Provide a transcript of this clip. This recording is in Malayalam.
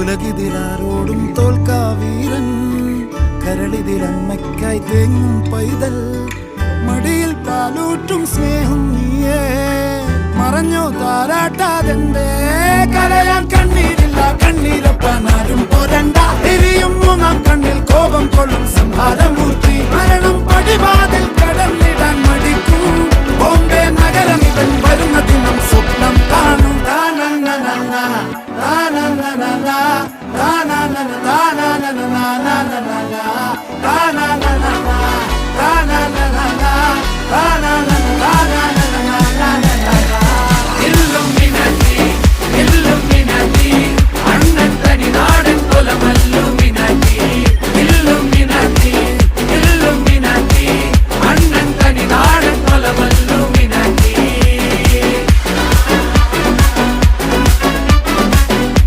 ഉലകിതിലാരോടും തോൽക്കാ വീരൻ, കരളിതിലമ്മയ്ക്കായി തേങ്ങും പൈതൽ, മടിയിൽ പാലൂറ്റും സ്നേഹം നീയേ. മറഞ്ഞോ താരാട്ടാതെന്റെ കരയാൻ കണ്ണീരില്ല, കണ്ണീരൊപ്പാനാരും പോരണ്ട. എരിയും മൂന്നാം കണ്ണിൽ കോപം കൊള്ളും സംഹാരമൂർത്തി, മരണം പടിവാതിൽ കടന്നിടാൻ മടിക്കും. ബോംബെ നഗരം ഇവൻ വരുന്ന ദിനം സ്വപ്നം കാണും.